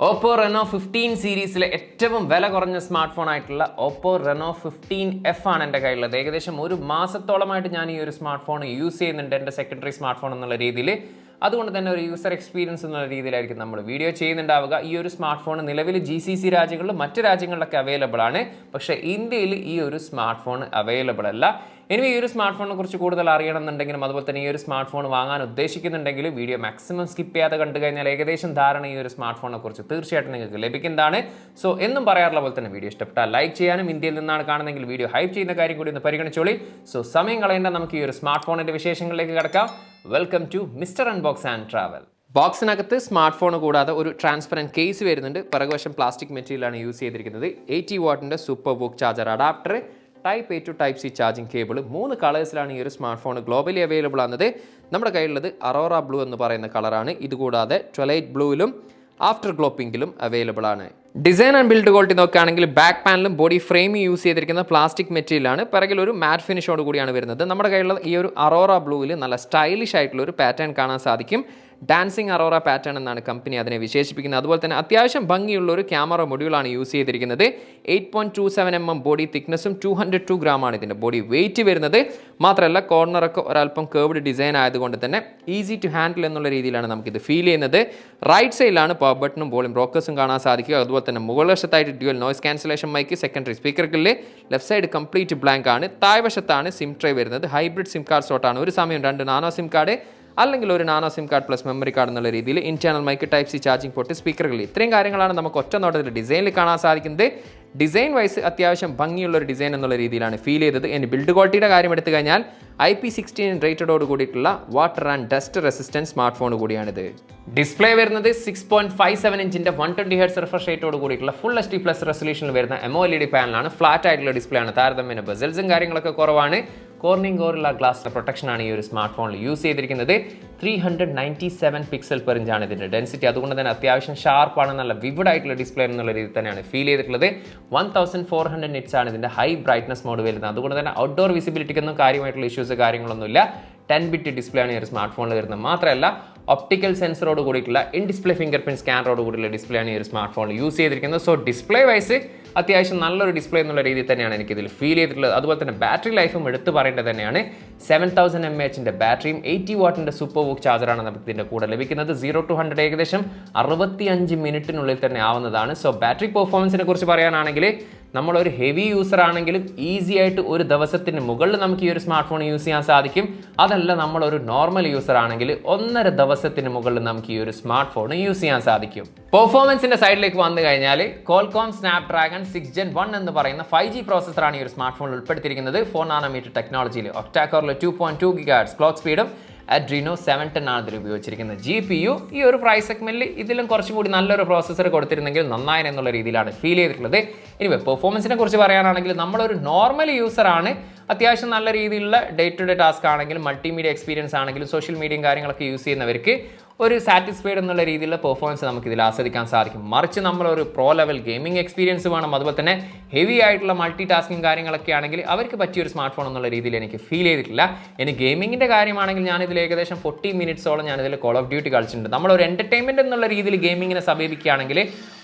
Oppo Reno 15 സീരീസിലെ ഏറ്റവും വില കുറഞ്ഞ സ്മാർട്ട് ഫോൺ ആയിട്ടുള്ള ഓപ്പോ റെനോ 15F ആണ് എൻ്റെ കയ്യിലുള്ളത്. ഏകദേശം ഒരു മാസത്തോളമായിട്ട് ഞാൻ ഈ ഒരു സ്മാർട്ട് ഫോൺ യൂസ് ചെയ്യുന്നുണ്ട്, എൻ്റെ സെക്കൻഡറി സ്മാർട്ട് ഫോൺ എന്നുള്ള രീതിയിൽ. അതുകൊണ്ട് തന്നെ ഒരു യൂസർ എക്സ്പീരിയൻസ് എന്നുള്ള രീതിയിലായിരിക്കും നമ്മൾ വീഡിയോ ചെയ്യുന്നുണ്ടാവുക. ഈ ഒരു സ്മാർട്ട് ഫോൺ നിലവിൽ GCC രാജ്യങ്ങളിലും മറ്റ് രാജ്യങ്ങളിലൊക്കെ അവൈലബിൾ ആണ്, പക്ഷേ ഇന്ത്യയിൽ ഈ ഒരു സ്മാർട്ട് ഫോൺ അവൈലബിൾ അല്ല. ഇനി ഈ ഒരു സ്മാർട്ട് ഫോണിനെ കുറിച്ച് കൂടുതൽ അറിയണമെന്നുണ്ടെങ്കിലും അതുപോലെ തന്നെ ഈ ഒരു സ്മാർട്ട് ഫോൺ വാങ്ങാൻ ഉദ്ദേശിക്കുന്നുണ്ടെങ്കിൽ വീഡിയോ മാക്സിമം സ്കിപ്പ് ചെയ്യാതെ കണ്ടു കഴിഞ്ഞാൽ ഏകദേശം ധാരണ ഈ ഒരു സ്മാർട്ട് ഫോണിനെ കുറിച്ച് തീർച്ചയായിട്ടും നിങ്ങൾക്ക് ലഭിക്കുന്നതാണ്. സോ എന്നും പറയാറുള്ള പോലെ തന്നെ വീഡിയോ ഇഷ്ടപ്പെട്ടാൽ ലൈക്ക് ചെയ്യാനും, ഇന്ത്യയിൽ നിന്നാണ് കാണുന്നതെങ്കിൽ വീഡിയോ ഹൈപ്പ് ചെയ്യുന്ന കാര്യം കൂടി ഒന്ന് പരിഗണിച്ചോളി. സോ സമയം കളയേണ്ട, നമുക്ക് ഈ ഒരു സ്മാർട്ട് ഫോണിന്റെ വിശേഷങ്ങളിലേക്ക് കിടക്കാം. Welcome to mister unbox and travel. ബോക്സിനകത്ത് സ്മാർട്ട് ഫോൺ കൂടാതെ ഒരു ട്രാൻസ്പെറൻറ്റ് കേസ് വരുന്നുണ്ട്. പിറകുവശം പ്ലാസ്റ്റിക് മെറ്റീരിയലാണ് യൂസ് ചെയ്തിരിക്കുന്നത്. 80 വാട്ടിൻ്റെ സൂപ്പർ ബുക്ക് charger adapter, type A to type C charging cable, 3 കളേഴ്സിലാണ് ഈ ഒരു സ്മാർട്ട് ഫോൺ ഗ്ലോബലി അവൈലബിൾ ആകുന്നത്. നമ്മുടെ കയ്യിലുള്ളത് അറോറ ബ്ലൂ എന്ന് പറയുന്ന കളറാണ്. ഇതുകൂടാതെ ട്വലൈറ്റ് ബ്ലൂവിലും ആഫ്റ്റർ ഗ്ലോ പിങ്കിലും അവൈലബിൾ ആണ്. ഡിസൈൻ ആൻഡ് ബിൽഡ് ക്വാളിറ്റി നോക്കുകയാണെങ്കിൽ ബാക്ക് പാനലും ബോഡി ഫ്രെയിമും യൂസ് ചെയ്തിരിക്കുന്ന പ്ലാസ്റ്റിക് മെറ്റീരിയലാണ്. പിറകിൽ ഒരു മാറ്റ് ഫിനിഷോട് കൂടിയാണ് വരുന്നത്. നമ്മുടെ കയ്യിലുള്ള ഈ ഒരു അറോറ ബ്ലൂവിൽ നല്ല സ്റ്റൈലിഷ് ആയിട്ടുള്ള ഒരു പാറ്റേൺ കാണാൻ സാധിക്കും. ഡാൻസിങ് അറോറ പാറ്റേൺ എന്നാണ് കമ്പനി അതിനെ വിശേഷിപ്പിക്കുന്നത്. അതുപോലെ തന്നെ അത്യാവശ്യം ഭംഗിയുള്ള ഒരു ക്യാമറ മൊഡ്യൂളാണ് യൂസ് ചെയ്തിരിക്കുന്നത്. 8.27 mm ബോഡി തിക്നെസ്സും 202 ഗ്രാമാണ് ഇതിൻ്റെ ബോഡി വെയിറ്റ് വരുന്നത്. മാത്രമല്ല കോർണറൊക്കെ ഒരല്പം കേർവ്ഡ് ഡിസൈൻ ആയതുകൊണ്ട് തന്നെ ഈസി ടു ഹാൻഡിൽ എന്നുള്ള രീതിയിലാണ് നമുക്കിത് ഫീൽ ചെയ്യുന്നത്. റൈറ്റ് സൈഡിലാണ് പവർ ബട്ടണും വോളിയം റോക്കേഴ്സും കാണാൻ സാധിക്കുക. അതുപോലെ തന്നെ മുകൾവശത്തായിട്ട് dual noise cancellation mic, secondary സ്പീക്കറിൽ ലെഫ്റ്റ് സൈഡ് കംപ്ലീറ്റ് ബ്ലാങ്ക് ആണ്. താഴ്വശത്താണ് സിം ട്രേ വരുന്നത്. ഹൈബ്രിഡ് സിം കാർഡ് സ്ലോട്ടാണ്. ഒരു സമയം 2 നാനോ സിം കാർഡ് അല്ലെങ്കിൽ ഒരു nano SIM card plus memory card എന്നുള്ള രീതിയിൽ internal mic, type C charging port, സ്പീക്കറുകൾ, ഇത്രയും കാര്യങ്ങളാണ് നമുക്ക് ഒറ്റ നോട്ടത്തിൽ ഡിസൈനിൽ കാണാൻ സാധിക്കുന്നത്. ഡിസൈൻ വൈസ് അത്യാവശ്യം ഭംഗിയുള്ള ഒരു ഡിസൈൻ എന്നുള്ള രീതിയിലാണ് ഫീൽ ചെയ്തത്. ഇനി ബിൽഡ് ക്വാളിറ്റിയുടെ കാര്യം എടുത്തു കഴിഞ്ഞാൽ IP16 റേറ്റഡോട് കൂടിയിട്ടുള്ള water and dust resistance smart phone കൂടിയാണിത്. ഡിസ്പ്ലേ വരുന്നത് 6.57 ഇഞ്ചിന്റെ 120 Hz റിഫ്രഷ് റേറ്റോട് കൂടിയിട്ടുള്ള ഫുൾ HD+ റെസൊല്യൂഷനിൽ വരുന്ന AMOLED പാനലാണ്. ഫ്ലാറ്റ് ആയിട്ടുള്ള ഡിസ്പ്ലേ ആണ്. താരതമ്യേന ബെസൽസും കാര്യങ്ങളൊക്കെ കുറവാണ്. കോർണിംഗ് ഗോറില്ല ഗ്ലാസ് പ്രൊട്ടക്ഷൻ ആണ് ഈ ഒരു സ്മാർട്ട് ഫോണിൽ യൂസ് ചെയ്തിരിക്കുന്നത്. 397 പിക്സൽ പെർ ഇഞ്ചാണ് ഇതിന്റെ ഡെൻസിറ്റി. അതുകൊണ്ട് തന്നെ അത്യാവശ്യം ഷാർപ്പാണ്, നല്ല വിവിഡ് ആയിട്ടുള്ള ഡിസ്പ്ലേ എന്നുള്ള രീതിയിൽ തന്നെയാണ് ഫീൽ ചെയ്തിട്ടുള്ളത്. 1400 nits ആണ് ഇതിന്റെ ഹൈ ബ്രൈറ്റ്നസ് മോഡ് വരുന്നത്. അതുകൊണ്ട് തന്നെ ഔട്ട്ഡോർ വിസിബിലിറ്റിക്കൊന്നും കാര്യമായിട്ടുള്ള ഇഷ്യൂസ് കാര്യങ്ങളൊന്നുമില്ല. 10-bit ഡിസ്പ്ലേ ആണ് ഈ ഒരു സ്മാർട്ട് ഫോണിൽ വരുന്നത്. മാത്രമല്ല ഒപ്റ്റിക്കൽ സെൻസറോട് കൂടിയിട്ടുള്ള ഇൻ ഡിസ്പ്ലേ ഫിംഗർ പ്രിന്റ് സ്കാനറോട് കൂടിയുള്ള ഡിസ്പ്ലേ ആണ് ഈ ഒരു സ്മാർട്ട് ഫോണിൽ യൂസ് ചെയ്തിരിക്കുന്നത്. സോ ഡിസ്പ്ലേ വൈസ് അത്യാവശ്യം നല്ലൊരു ഡിസ്പ്ലേ എന്നുള്ള രീതിയിൽ തന്നെയാണ് എനിക്കിതിൽ ഫീൽ ചെയ്തിട്ടുള്ളത്. അതുപോലെ തന്നെ ബാറ്ററി ലൈഫും എടുത്തു പറയേണ്ടത് തന്നെയാണ്. 7000 mAh ബാറ്ററിയും 80 വാട്ടിൻ്റെ സൂപ്പർ ബുക്ക് ചാർജറാണ് നമുക്ക് ഇതിൻ്റെ കൂടെ ലഭിക്കുന്നത്. 0 to 100 ഏകദേശം 65 മിനിറ്റിനുള്ളിൽ തന്നെ ആവുന്നതാണ്. സോ ബാറ്ററി പെർഫോമൻസിനെ കുറിച്ച് പറയാനാണെങ്കിൽ നമ്മളൊരു ഹെവി യൂസർ ആണെങ്കിലും ഈസി ആയിട്ട് ഒരു ദിവസത്തിന് മുകളിൽ നമുക്ക് ഈ ഒരു സ്മാർട്ട് ഫോൺ യൂസ് ചെയ്യാൻ സാധിക്കും. അതല്ല നമ്മളൊരു നോർമൽ യൂസർ ആണെങ്കിൽ 1.5 ദിവസത്തിന് മുകളിൽ നമുക്ക് ഈ ഒരു സ്മാർട്ട് ഫോൺ യൂസ് ചെയ്യാൻ സാധിക്കും. പെർഫോമൻസിന്റെ സൈഡിലേക്ക് വന്നു കഴിഞ്ഞാൽ Qualcomm Snapdragon 6 Gen 1 എന്ന് പറയുന്ന 5G പ്രോസസ്സറാണ് ഈ ഒരു സ്മാർട്ട് ഫോണിൽ ഉൾപ്പെടുത്തിയിരിക്കുന്നത്. 4 നാനോമീറ്റർ ടെക്നോളജിയിൽ ഒക്ടാകോറിൽ 2.2 GHz ക്ലോക്ക് സ്പീഡും Adreno 710 ആണ് ഇതിൽ ഉപയോഗിച്ചിരിക്കുന്ന GPU. ഈ ഒരു പ്രൈസ് സെഗ്മെന്റിൽ ഇതിലും കുറച്ചും കൂടി നല്ലൊരു പ്രോസസ്സർ കൊടുത്തിരുന്നെങ്കിൽ നന്നായി എന്നുള്ള രീതിയിലാണ് ഫീൽ ചെയ്തിട്ടുള്ളത്. ഇനി പെർഫോമൻസിനെ കുറിച്ച് പറയാനാണെങ്കിൽ നമ്മളൊരു നോർമൽ യൂസർ ആണ്, അത്യാവശ്യം നല്ല രീതിയിലുള്ള ഡേ ടു ഡേ ടാസ്ക് ആണെങ്കിലും മൾട്ടിമീഡിയ എക്സ്പീരിയൻസ് ആണെങ്കിലും സോഷ്യൽ മീഡിയയും കാര്യങ്ങളൊക്കെ യൂസ് ചെയ്യുന്നവർക്ക് ഒരു സാറ്റിസ്ഫൈഡ് എന്നുള്ള രീതിയിലുള്ള പെർഫോമൻസ് നമുക്ക് ഇതിൽ ആസ്വദിക്കാൻ സാധിക്കും. മറിച്ച് നമ്മളൊരു പ്രോ ലെവൽ ഗെയിമിംഗ് എക്സ്പീരിയൻസ് വേണം, അതുപോലെ തന്നെ ഹെവി ആയിട്ടുള്ള മൾട്ടി ടാസ്കിങ് കാര്യങ്ങളൊക്കെ ആണെങ്കിൽ അവർക്ക് പറ്റിയൊരു സ്മാർട്ട് ഫോൺ എന്നുള്ള രീതിയിൽ എനിക്ക് ഫീൽ ചെയ്തിട്ടില്ല. ഇനി ഗെയിമിങ്ങിൻ്റെ കാര്യമാണെങ്കിൽ ഞാനിതിൽ ഏകദേശം 40 മിനിറ്റ്സോളം ഞാനിതിൽ കോൾ ഓഫ് ഡ്യൂട്ടി കളിച്ചിട്ടുണ്ട്. നമ്മളൊരു എൻ്റർടൈൻമെൻറ്റ് എന്നുള്ള രീതിയിൽ ഗെയിമിങ്ങിനെ സമീപിക്കുകയാണെങ്കിൽ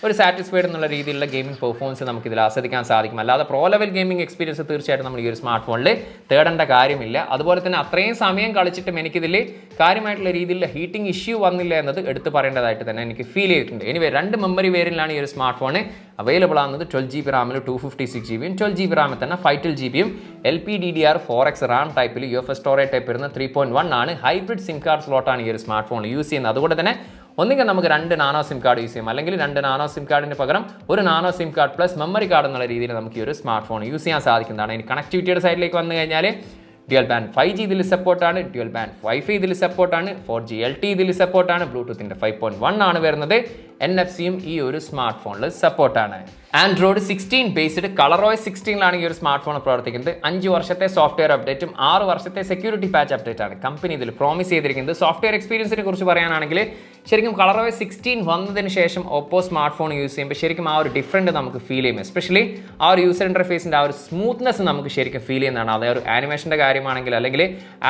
ഒരു സാറ്റിസ്ഫൈഡ് എന്നുള്ള രീതിയിലുള്ള ഗെയിമിംഗ് പെർഫോമൻസ് നമുക്ക് ഇതിൽ ആസ്വദിക്കാൻ സാധിക്കും. അല്ലാതെ പ്രോ ലെവൽ ഗെയിമിംഗ് എക്സ്പീരിയൻസ് തീർച്ചയായിട്ടും നമ്മൾ ഈ ഒരു സ്മാർട്ട് ഫോണിൽ തേടേണ്ട കാര്യമില്ല. അതുപോലെ തന്നെ അത്രയും സമയം കളിച്ചിട്ടും എനിക്കിതിൽ കാര്യമായിട്ടുള്ള രീതിയിലുള്ള ഹീറ്റിംഗ് ഇഷ്യൂ വന്നില്ല എന്നത് എടുത്ത് പറയേണ്ടതായിട്ട് തന്നെ എനിക്ക് ഫീൽ ചെയ്തിട്ടുണ്ട്. എനിവേ 2 മെമ്മറി വേരിയന്റിലാണ് ഈ ഒരു സ്മാർട്ട് ഫോൺ അവൈലബിൾ ആകുന്നത്. 12GB റാമിൽ 256GB, 12GB റാമിൽ തന്നെ 512GB, LPDDR4X റാം ടൈപ്പിൽ UFS സ്റ്റോറേജ് ടൈപ്പ് വരുന്ന 3.1 ആണ്. ഹൈബ്രിഡ് സിം കാർഡ് സ്ലോട്ടാണ് ഈ ഒരു സ്മാർട്ട് ഫോൺ യൂസ് ചെയ്യുന്നത്. അതുകൊണ്ട് തന്നെ ഒന്നുകിൽ നമുക്ക് 2 നാനോ സിം കാർഡ് യൂസ് ചെയ്യാം, അല്ലെങ്കിൽ 2 നാനോ സിം കാർഡിന് പകരം ഒരു nano SIM card plus memory card എന്നുള്ള രീതിയിൽ നമുക്ക് ഈ ഒരു സ്മാർട്ട് ഫോൺ യൂസ് ചെയ്യാൻ സാധിക്കുന്നതാണ്. ഇനി കണക്ടിവിറ്റിയുടെ സൈഡിലേക്ക് വന്നു കഴിഞ്ഞാൽ ഡ്യുവൽ ബാൻഡ് 5G ഇതിൽ സപ്പോർട്ടാണ്, ഡ്യുവൽ ബാൻഡ് വൈഫൈ ഇതിൽ സപ്പോർട്ടാണ്, 4G LTE ഇതിൽ സപ്പോർട്ടാണ്, ബ്ലൂടൂത്തിൻ്റെ 5.1 ആണ് വരുന്നത്. NFC-യും ഈ ഒരു സ്മാർട്ട് ഫോണിൽ സപ്പോർട്ടാണ്. ആൻഡ്രോയിഡ് 16 ബേസ്ഡ് ColorOS 16ലാണ് ഈ ഒരു സ്മാർട്ട് ഫോൺ പ്രവർത്തിക്കുന്നത്. 5 വർഷത്തെ സോഫ്റ്റ്വെയർ അപ്ഡേറ്റും 6 വർഷത്തെ സെക്യൂരിറ്റി പാച്ച് അപ്ഡേറ്റ് ആണ് കമ്പനി ഇതിൽ പ്രോമിസ് ചെയ്തിരിക്കുന്നത്. സോഫ്റ്റ്വെയർ എക്സ്പീരിയൻസിനെ കുറിച്ച് പറയാനാണെങ്കിൽ ശരിക്കും ColorOS 16 വന്നതിന് ശേഷം ഓപ്പോ സ്മാർട്ട് ഫോൺ യൂസ് ചെയ്യുമ്പോൾ ശരിക്കും ആ ഒരു ഡിഫറൻറ്റ് നമുക്ക് ഫീൽ ചെയ്യും. എസ്പെഷ്യലി ആ ഒരു യൂസർ ഇൻ്റർഫേസിൻ്റെ ആ ഒരു സ്മൂത്ത്നെസ് നമുക്ക് ശരിക്കും ഫീൽ ചെയ്യുന്നതാണ്. അതായത് ഒരു ആനിമേഷൻ്റെ കാര്യമാണെങ്കിൽ അല്ലെങ്കിൽ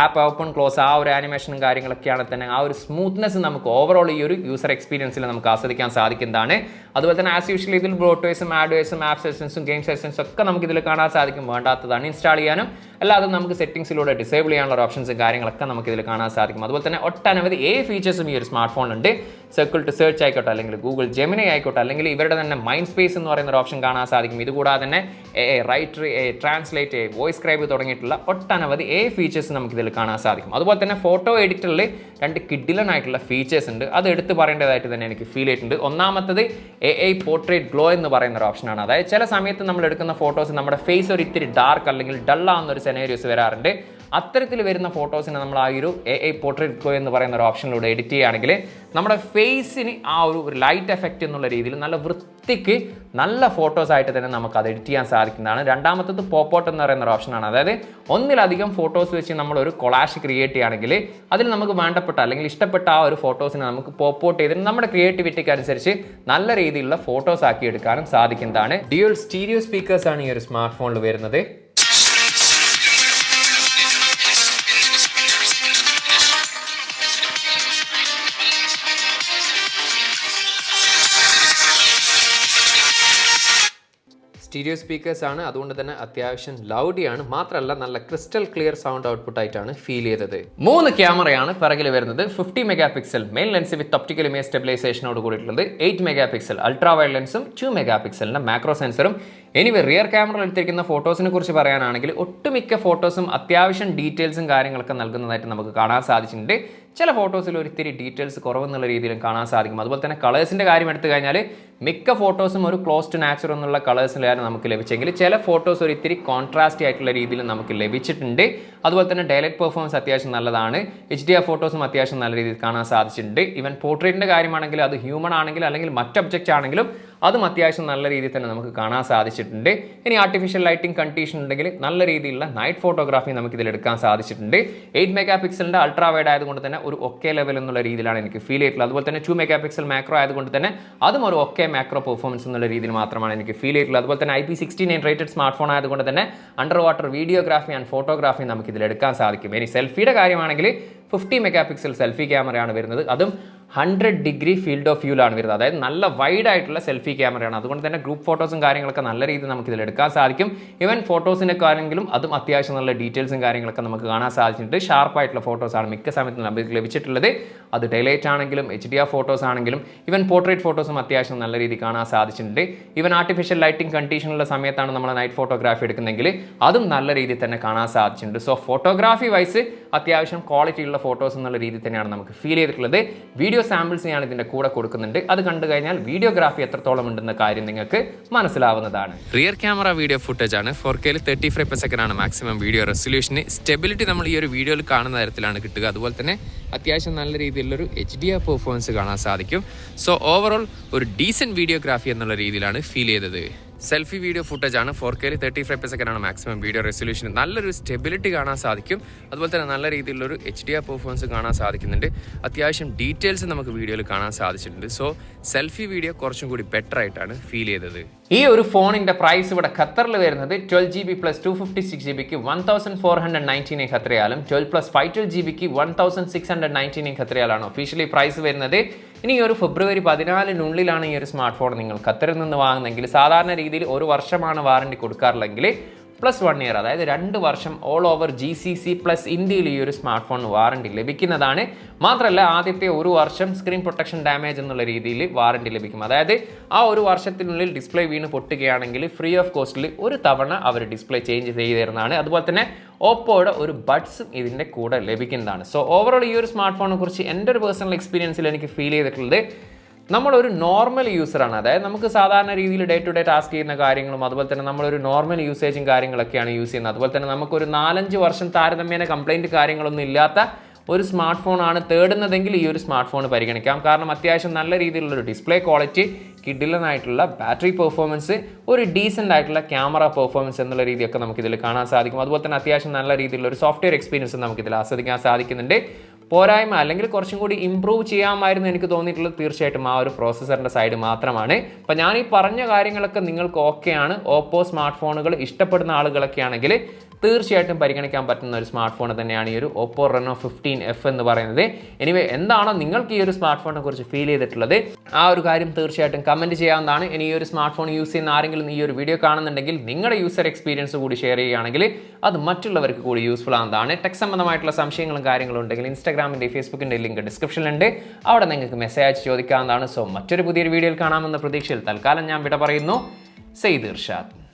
ആപ്പ് ഓപ്പൺ ക്ലോസ് ആ ഒരു ആനിമേഷനും കാര്യങ്ങളൊക്കെയാണെങ്കിൽ തന്നെ ആ ഒരു സ്മൂത്ത്നെസ് നമുക്ക് ഓവറോൾ ഈ ഒരു യൂസർ എക്സ്പീരിയൻസിൽ നമുക്ക് ആസ്വദിക്കാൻ ആസ്വദിക്കാൻ സാധിക്കുന്നതാണ്. അതുപോലെ തന്നെ ആസ് യൂഷ്വലി ഇതിൽ ബ്രോട്ട്വേസും ആഡ്വേസും ആപ്പ് സെഷൻസും ഗെയിം സെഷൻസും ഒക്കെ നമുക്ക് ഇതിൽ കാണാൻ സാധിക്കും. വേണ്ടാത്തതാണ് ഇൻസ്റ്റാൾ ചെയ്യാനും അല്ലാതെ നമുക്ക് സെറ്റിംഗ്സിലൂടെ ഡിസേബിൾ ചെയ്യാനുള്ള ഓപ്ഷൻസും കാര്യങ്ങളൊക്കെ നമുക്ക് ഇതിൽ കാണാൻ സാധിക്കും. അതുപോലെ തന്നെ ഒട്ടനവധി ഫീച്ചേഴ്സും ഈ ഒരു സ്മാർട്ട് ഫോണിലുണ്ട്. സർക്കിൾ ടു സെർച്ച് ആയിക്കോട്ടെ, അല്ലെങ്കിൽ ഗൂഗിൾ ജെമിനി ആയിക്കോട്ടെ, അല്ലെങ്കിൽ ഇവരുടെ തന്നെ മൈൻഡ് സ്പേസ് എന്ന് പറയുന്ന ഒരു ഓപ്ഷൻ കാണാൻ സാധിക്കും. ഇതുകൂടാതെ തന്നെ റൈറ്റർ, ട്രാൻസ്ലേറ്റ്, വോയിസ് സ്ക്രൈബ് തുടങ്ങിയിട്ടുള്ള ഒട്ടനവധി ഫീച്ചേഴ്സ് നമുക്ക് ഇതിൽ കാണാൻ സാധിക്കും. അതുപോലെ തന്നെ ഫോട്ടോ എഡിറ്ററിൽ 2 കിഡിലനായിട്ടുള്ള ഫീച്ചേഴ്സ് ഉണ്ട്. അത് എടുത്ത് പറയേണ്ടതായിട്ട് തന്നെ എനിക്ക് ഫീൽ ചെയ്തിട്ടുണ്ട്. ഒന്നാമത്തത് AI പോർട്രേറ്റ് ഗ്ലോ എന്ന് പറയുന്ന ഒരു ഓപ്ഷനാണ്. അതായത് ചില സമയത്ത് നമ്മൾ എടുക്കുന്ന ഫോട്ടോസ് നമ്മുടെ ഫേസ് ഒരു ഇത്തിരി ഡാർക്ക് അല്ലെങ്കിൽ ഡള്ളാവുന്ന ഒരു സെനേരിയോസ് വരാറുണ്ട്. അത്തരത്തിൽ വരുന്ന ഫോട്ടോസിനെ നമ്മൾ ആ ഒരു AI പോർട്രേറ്റ് ഗ്ലോ എന്ന് പറയുന്ന ഒരു ഓപ്ഷനിലൂടെ എഡിറ്റ് ചെയ്യുകയാണെങ്കിൽ നമ്മുടെ ഫേസിന് ആ ഒരു ലൈറ്റ് എഫക്റ്റ് എന്നുള്ള രീതിയിൽ നല്ല വൃത്തിക്ക് നല്ല ഫോട്ടോസ് ആയിട്ട് തന്നെ നമുക്ക് അത് എഡിറ്റ് ചെയ്യാൻ സാധിക്കുന്നതാണ്. രണ്ടാമത്തത് പോപ്പോട്ട് എന്ന് പറയുന്ന ഒരു ഓപ്ഷനാണ്. അതായത് ഒന്നിലധികം ഫോട്ടോസ് വെച്ച് നമ്മളൊരു കൊളാഷ് ക്രിയേറ്റ് ചെയ്യുകയാണെങ്കിൽ അതിൽ നമുക്ക് വേണ്ടപ്പെട്ട അല്ലെങ്കിൽ ഇഷ്ടപ്പെട്ട ആ ഒരു ഫോട്ടോസിനെ നമുക്ക് പോപ്പോട്ട് ചെയ്തിട്ട് നമ്മുടെ ക്രിയേറ്റിവിറ്റിക്ക് അനുസരിച്ച് നല്ല രീതിയിലുള്ള ഫോട്ടോസ് ആക്കി എടുക്കാനും സാധിക്കുന്നതാണ്. ഡ്യുവൽ സ്റ്റീരിയോ സ്പീക്കേഴ്സ് ആണ് ഈ ഒരു സ്മാർട്ട് ഫോണിൽ വരുന്നത്. സ്റ്റീരിയോ സ്പീക്കേഴ്സ് ആണ്, അതുകൊണ്ട് തന്നെ അത്യാവശ്യം ലൗഡിയാണ്. മാത്രമല്ല നല്ല ക്രിസ്റ്റൽ ക്ലിയർ സൗണ്ട് ഔട്ട്പുട്ട് ആയിട്ടാണ് ഫീൽ ചെയ്തത്. 3 ക്യാമറയാണ് പിറകിൽ വരുന്നത്. 50 mega pixel main lens with optical image സ്റ്റെബിലൈസേഷനോട് കൂടിയിട്ടുള്ളത്. 8 മെഗാ പിക്സൽ അൾട്രാ വൈഡ് ലെൻസും 2 മെഗാ പിക്സലിന്റെ മാക്രോ സെൻസറും. എനിവേ റിയർ ക്യാമറയിൽ എടുത്തിരിക്കുന്ന ഫോട്ടോസിനെ കുറിച്ച് പറയാനാണെങ്കിൽ ഒട്ടുമിക്ക ഫോട്ടോസും അത്യാവശ്യം ഡീറ്റെയിൽസും കാര്യങ്ങളൊക്കെ നൽകുന്നതായിട്ട് നമുക്ക് കാണാൻ സാധിച്ചിട്ടുണ്ട്. ചില ഫോട്ടോസിൽ ഒരിത്തിരി ഡീറ്റെയിൽസ് കുറവെന്നുള്ള രീതിയിലും കാണാൻ സാധിക്കും. അതുപോലെ തന്നെ കളേഴ്സിൻ്റെ കാര്യം എടുത്തു കഴിഞ്ഞാൽ മിക്ക ഫോട്ടോസും ഒരു ക്ലോസ് ടു നാച്ചുറൽ എന്നുള്ള കളേഴ്സിലാണ് നമുക്ക് ലഭിച്ചെങ്കിൽ ചില ഫോട്ടോസ് ഒരിത്തിരി കോൺട്രാസ്റ്റ് ആയിട്ടുള്ള രീതിയിൽ നമുക്ക് ലഭിച്ചിട്ടുണ്ട്. അതുപോലെ തന്നെ ഡയലൈറ്റ് പെർഫോമൻസ് അത്യാവശ്യം നല്ലതാണ്. HDR ഫോട്ടോസും അത്യാവശ്യം നല്ല രീതിയിൽ കാണാൻ സാധിച്ചിട്ടുണ്ട്. ഈവൻ പോർട്രേറ്റിൻ്റെ കാര്യമാണെങ്കിൽ അത് ഹ്യൂമൺ ആണെങ്കിലും അല്ലെങ്കിൽ മറ്റ് ഒബ്ജക്റ്റ് ആണെങ്കിലും അതും അത്യാവശ്യം നല്ല രീതിയിൽ തന്നെ നമുക്ക് കാണാൻ സാധിച്ചിട്ടുണ്ട്. ഇനി ആർട്ടിഫിഷ്യൽ ലൈറ്റിംഗ് കണ്ടീഷൻ ഉണ്ടെങ്കിൽ നല്ല രീതിയിലുള്ള നൈറ്റ് ഫോട്ടോഗ്രാഫി നമുക്ക് ഇതിൽ എടുക്കാൻ സാധിച്ചിട്ടുണ്ട്. 8 മെഗാ പിക്സലിൻ്റെ അൾട്രാ വൈഡ് ആയതുകൊണ്ട് തന്നെ ഒരു ഒക്കെ ലെവൽ എന്നുള്ള രീതിയിലാണ് എനിക്ക് ഫീൽ ചെയ്തിട്ടുള്ളത്. അതുപോലെ തന്നെ 2 മെഗാ പിക്സൽ മാക്രോ ആയതുകൊണ്ട് തന്നെ അതും ഒരു ഒക്കെ മാക്രോ പെർഫോമൻസ് എന്നുള്ള രീതിയിൽ മാത്രമാണ് എനിക്ക് ഫീൽ ചെയ്തിട്ടുള്ളത്. അതുപോലെ തന്നെ IP69 റേറ്റഡ് സ്മാർട്ട് ഫോൺ ആയതുകൊണ്ട് തന്നെ under water videography and photography നമുക്ക് ഇതിൽ എടുക്കാൻ സാധിക്കും. ഇനി സെൽഫിയുടെ കാര്യമാണെങ്കിൽ 50 മെഗാ പിക്സൽ സെൽഫി ക്യാമറയാണ് വരുന്നത്. അതും 100 ഡിഗ്രി ഫീൽഡ് ഓഫ് വ്യൂലാണ് വരുന്നത്. അതായത് നല്ല വൈഡ് ആയിട്ടുള്ള സെൽഫി ക്യാമറയാണ്. അതുകൊണ്ട് തന്നെ ഗ്രൂപ്പ് ഫോട്ടോസും കാര്യങ്ങളൊക്കെ നല്ല രീതിയിൽ നമുക്ക് ഇതിൽ എടുക്കാൻ സാധിക്കും. ഈവൻ ഫോട്ടോസിനൊക്കെ ആണെങ്കിലും അതും അത്യാവശ്യം നല്ല ഡീറ്റെയിൽസും കാര്യങ്ങളൊക്കെ നമുക്ക് കാണാൻ സാധിച്ചിട്ടുണ്ട്. ഷാർപ്പായിട്ടുള്ള ഫോട്ടോസാണ് മിക്ക സമയത്തും നമുക്ക് ലഭിച്ചിട്ടുള്ളത്. അത് ഡൈലൈറ്റ് ആണെങ്കിലും HDR ഫോട്ടോസ് ആണെങ്കിലും ഈവൻ പോർട്രേറ്റ് ഫോട്ടോസും അത്യാവശ്യം നല്ല രീതിയിൽ കാണാൻ സാധിച്ചിട്ടുണ്ട്. ഈവൻ ആർട്ടിഫിഷ്യൽ ലൈറ്റിംഗ് കണ്ടീഷനുള്ള സമയത്താണ് നമ്മൾ നൈറ്റ് ഫോട്ടോഗ്രാഫി എടുക്കുന്നെങ്കിൽ അതും നല്ല രീതിയിൽ തന്നെ കാണാൻ സാധിച്ചിട്ടുണ്ട്. സോ ഫോട്ടോഗ്രാഫി വൈസ് അത്യാവശ്യം ക്വാളിറ്റിയുള്ള ഫോട്ടോസ് എന്നുള്ള രീതിയിൽ തന്നെയാണ് നമുക്ക് ഫീൽ ചെയ്തിട്ടുള്ളത്. വീഡിയോ സാമ്പിൾസ് ഞാൻ ഇതിൻ്റെ കൂടെ കൊടുക്കുന്നുണ്ട്. അത് കണ്ടു കഴിഞ്ഞാൽ വീഡിയോഗ്രാഫി എത്രത്തോളം ഉണ്ടെന്ന കാര്യം നിങ്ങൾക്ക് മനസ്സിലാവുന്നതാണ്. റിയർ ക്യാമറ വീഡിയോ ഫുട്ടേജ് ആണ്. 4K 30 ഫ്രെയിം പെർ സെക്കൻഡ് ആണ് മാക്സിമം വീഡിയോ റെസൊല്യൂഷന്. സ്റ്റെബിലിറ്റി നമ്മൾ ഈ ഒരു വീഡിയോയിൽ കാണുന്ന തരത്തിലാണ് കിട്ടുക. അതുപോലെ തന്നെ അത്യാവശ്യം നല്ല രീതിയിലുള്ളൊരു HDR പെർഫോമൻസ് കാണാൻ സാധിക്കും. സോ ഓവറോൾ ഒരു ഡീസൻറ്റ് വീഡിയോഗ്രാഫി എന്നുള്ള രീതിയിലാണ് ഫീൽ ചെയ്തത്. സെൽഫി വീഡിയോ ഫുട്ടേജ് ആണ്. 4K 30 ഫ്രെയിം പെർ സെക്കൻഡ് ആണ് മാക്സിമം വീഡിയോ റെസൊല്യൂഷൻ. നല്ലൊരു സ്റ്റെബിലിറ്റി കാണാൻ സാധിക്കും. അതുപോലെ തന്നെ നല്ല രീതിയിലുള്ളൊരു HDR പെർഫോമൻസ് കാണാൻ സാധിക്കുന്നുണ്ട്. അത്യാവശ്യം ഡീറ്റെയിൽസ് നമുക്ക് വീഡിയോയിൽ കാണാൻ സാധിച്ചിട്ടുണ്ട്. സോ സെൽഫി വീഡിയോ കുറച്ചും കൂടി ബെറ്റർ ആയിട്ടാണ് ഫീൽ ചെയ്തത്. ഈ ഒരു ഫോണിന്റെ പ്രൈസ് ഇവിടെ ഖത്തറിൽ വരുന്നത് 12GB പ്ലസ് 256GBക്ക് 1499 ഖത്തറിയാലും 12 പ്ലസ് 512GBക്ക് 1699 ഖത്തറിയാലാണ് ഒഫീഷ്യലി പ്രൈസ് വരുന്നത്. ഇനി ഒരു ഫെബ്രുവരി 14 ഈ ഒരു സ്മാർട്ട് ഫോൺ നിങ്ങൾ ഖത്തറിൽ നിന്ന് വാങ്ങുന്നെങ്കിൽ സാധാരണ രീതിയിൽ 1 വർഷമാണ് വാറണ്ടി കൊടുക്കാറുള്ളെങ്കിൽ പ്ലസ് 1 ഇയർ, അതായത് 2 വർഷം ഓൾ ഓവർ GCC പ്ലസ് ഇന്ത്യയിൽ ഈ ഒരു സ്മാർട്ട് ഫോൺ വാറണ്ടി ലഭിക്കുന്നതാണ്. മാത്രമല്ല ആദ്യത്തെ 1 വർഷം സ്ക്രീൻ പ്രൊട്ടക്ഷൻ ഡാമേജ് എന്നുള്ള രീതിയിൽ വാറണ്ടി ലഭിക്കും. അതായത് ആ 1 വർഷത്തിനുള്ളിൽ ഡിസ്പ്ലേ വീണ് പൊട്ടുകയാണെങ്കിൽ ഫ്രീ ഓഫ് കോസ്റ്റിൽ 1 തവണ അവർ ഡിസ്പ്ലേ ചേഞ്ച് ചെയ്ത് തരുന്നതാണ്. അതുപോലെ തന്നെ ഓപ്പോയുടെ ഒരു ബഡ്സും ഇതിൻ്റെ കൂടെ ലഭിക്കുന്നതാണ്. സോ ഓവറോൾ ഈ ഒരു സ്മാർട്ട് ഫോണിനെ കുറിച്ച് എൻ്റെ ഒരു പേഴ്സണൽ എക്സ്പീരിയൻസിൽ എനിക്ക് ഫീൽ ചെയ്തിട്ടുള്ളത് നമ്മളൊരു നോർമൽ യൂസറാണ്. അതായത് നമുക്ക് സാധാരണ രീതിയിൽ ഡേ ടു ഡേ ടാസ്ക് ചെയ്യുന്ന കാര്യങ്ങളും അതുപോലെ തന്നെ നമ്മളൊരു നോർമൽ യൂസേജും കാര്യങ്ങളൊക്കെയാണ് യൂസ് ചെയ്യുന്നത്. അതുപോലെ തന്നെ നമുക്കൊരു 4-5 വർഷം താരതമ്യേന കംപ്ലൈൻറ്റ് കാര്യങ്ങളൊന്നും ഇല്ലാത്ത ഒരു സ്മാർട്ട് ഫോണാണ് തേടുന്നതെങ്കിൽ ഈ ഒരു സ്മാർട്ട് ഫോൺ പരിഗണിക്കാം. കാരണം അത്യാവശ്യം നല്ല രീതിയിലുള്ളൊരു ഡിസ്പ്ലേ ക്വാളിറ്റി, കിഡിലനായിട്ടുള്ള ബാറ്ററി പെർഫോമൻസ്, ഒരു ഡീസൻ്റ് ആയിട്ടുള്ള ക്യാമറ പെർഫോമൻസ് എന്നുള്ള രീതിയൊക്കെ നമുക്കിതിൽ കാണാൻ സാധിക്കും. അതുപോലെ തന്നെ അത്യാവശ്യം നല്ല രീതിയിലുള്ള ഒരു സോഫ്റ്റ്വെയർ എക്സ്പീരിയൻസ് നമുക്കിതിൽ ആസ്വദിക്കാൻ സാധിക്കുന്നുണ്ട്. പോരായ്മ അല്ലെങ്കിൽ കുറച്ചും കൂടി ഇമ്പ്രൂവ് ചെയ്യാമായിരുന്നു എനിക്ക് തോന്നിയിട്ടുള്ളത് തീർച്ചയായിട്ടും ആ ഒരു പ്രോസസ്സറിൻ്റെ സൈഡ് മാത്രമാണ്. അപ്പോൾ ഞാൻ ഈ പറഞ്ഞ കാര്യങ്ങളൊക്കെ നിങ്ങൾക്ക് ഓക്കെയാണ്. ഓപ്പോ സ്മാർട്ട് ഫോണുകൾ ഇഷ്ടപ്പെടുന്ന ആളുകളൊക്കെ ആണെങ്കിൽ തീർച്ചയായിട്ടും പരിഗണിക്കാൻ പറ്റുന്ന ഒരു സ്മാർട്ട് ഫോൺ തന്നെയാണ് ഈ ഒരു Oppo Reno 15F എന്ന് പറയുന്നത്. എനിവേ എന്താണോ നിങ്ങൾക്ക് ഈ ഒരു സ്മാർട്ട് ഫോണിനെ കുറിച്ച് ഫീൽ ചെയ്തിട്ടുള്ളത് ആ ഒരു കാര്യം തീർച്ചയായിട്ടും കമൻറ്റ് ചെയ്യാവുന്നതാണ്. ഇനി ഈ ഒരു സ്മാർട്ട് ഫോൺ യൂസ് ചെയ്യുന്ന ആരെങ്കിലും ഈ ഒരു വീഡിയോ കാണുന്നുണ്ടെങ്കിൽ നിങ്ങളുടെ യൂസർ എക്സ്പീരിയൻസ് കൂടി ഷെയർ ചെയ്യുകയാണെങ്കിൽ അത് മറ്റുള്ളവർക്ക് കൂടി യൂസ്ഫുൾ ആവുന്നതാണ്. ടെക് സംബന്ധമായിട്ടുള്ള സംശയങ്ങളും കാര്യങ്ങളും ഉണ്ടെങ്കിൽ ഇൻസ്റ്റാഗ്രാമിൻ്റെ ഫേസ്ബുക്കിൻ്റെ ലിങ്ക് ഡിസ്ക്രിപ്ഷനിലുണ്ട്. അവിടെ നിങ്ങൾക്ക് മെസ്സേജ് അയച്ച് ചോദിക്കാവുന്നതാണ്. സോ മറ്റൊരു പുതിയൊരു വീഡിയോയിൽ കാണാമെന്ന പ്രതീക്ഷയിൽ തൽക്കാലം ഞാൻ വിട പറയുന്നു. സെയ്ദ് ഇർഷാദ്.